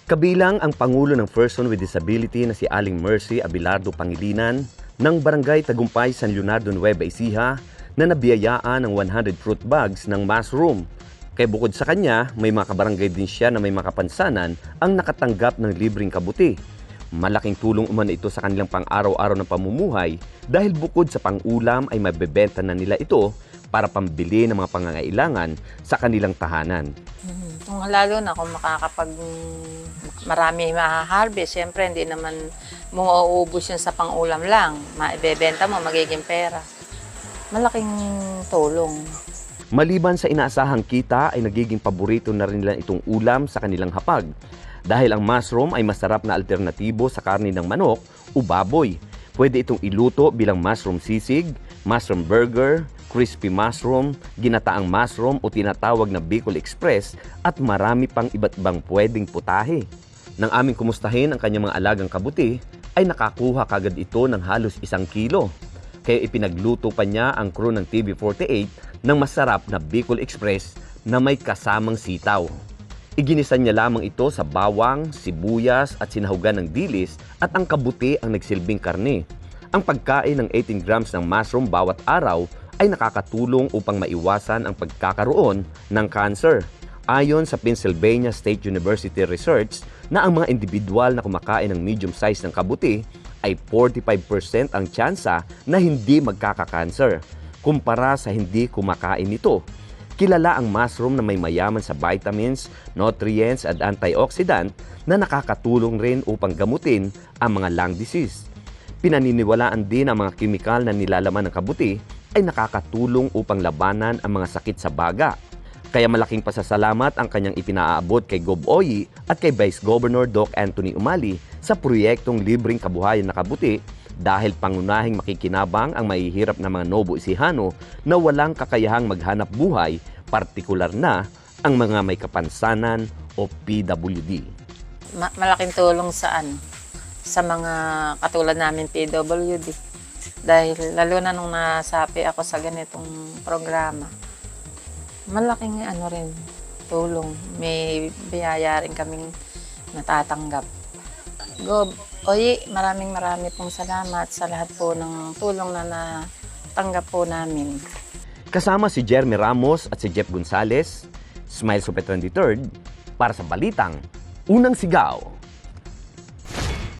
Kabilang ang Pangulo ng Person with Disability na si Aling Mercy Abelardo Pangilinan ng Barangay Tagumpay San Leonardo Nueva Ecija na nabiyayaan ng 100 fruit bags ng mushroom. Kaya bukod sa kanya, may mga kabarangay din siya na may makapansanan ang nakatanggap ng libreng kabuti. Malaking tulong umano ito sa kanilang pang-araw-araw na pamumuhay dahil bukod sa pang-ulam ay mabebenta na nila ito para pambili ng mga pangangailangan sa kanilang tahanan. Kung lalo na kung marami maha-harvest, siyempre hindi naman mo mauubos yun sa pang-ulam lang. Maibebenta mo, magiging pera. Malaking tulong. Maliban sa inaasahang kita ay nagiging paborito na rin nila itong ulam sa kanilang hapag. Dahil ang mushroom ay masarap na alternatibo sa karne ng manok o baboy. Pwede itong iluto bilang mushroom sisig, mushroom burger, crispy mushroom, ginataang mushroom o tinatawag na Bicol Express at marami pang iba't ibang pwedeng putahe. Nang aming kumustahin ang kanyang mga alagang kabuti, ay nakakuha kagad ito ng halos 1 kilo. Kaya ipinagluto pa niya ang crew ng TV48 ng masarap na Bicol Express na may kasamang sitaw. Iginisan niya lamang ito sa bawang, sibuyas at sinahugan ng dilis at ang kabuti ang nagsilbing karne. Ang pagkain ng 18 grams ng mushroom bawat araw ay nakakatulong upang maiwasan ang pagkakaroon ng cancer. Ayon sa Pennsylvania State University research na ang mga individual na kumakain ng medium size ng kabuti ay 45% ang tsansa na hindi magkaka-cancer kumpara sa hindi kumakain nito. Kilala ang mushroom na may mayaman sa vitamins, nutrients at antioxidant na nakakatulong rin upang gamutin ang mga lung disease. Pinaniniwalaan din ang mga kemikal na nilalaman ng kabuti ay nakakatulong upang labanan ang mga sakit sa baga. Kaya malaking pasasalamat ang kanyang ipinaabot kay Gob Oyi at kay Vice Governor Doc Anthony Umali sa proyektong libreng kabuhayan na kabuti dahil pangunahing makikinabang ang mahihirap na mga Novo Ecijano na walang kakayahang maghanap buhay, partikular na ang mga may kapansanan o PWD. Malaking tulong sa mga katulad namin PWD. Dahil lalo na nung nasapi ako sa ganitong programa, malaking tulong. May biyaya rin kaming natatanggap. Gob Oyi, maraming pong salamat sa lahat po ng tulong na natanggap po namin. Kasama si Jeremy Ramos at si Jeff Gonzales, Smile Supetran III, para sa Balitang Unang Sigaw.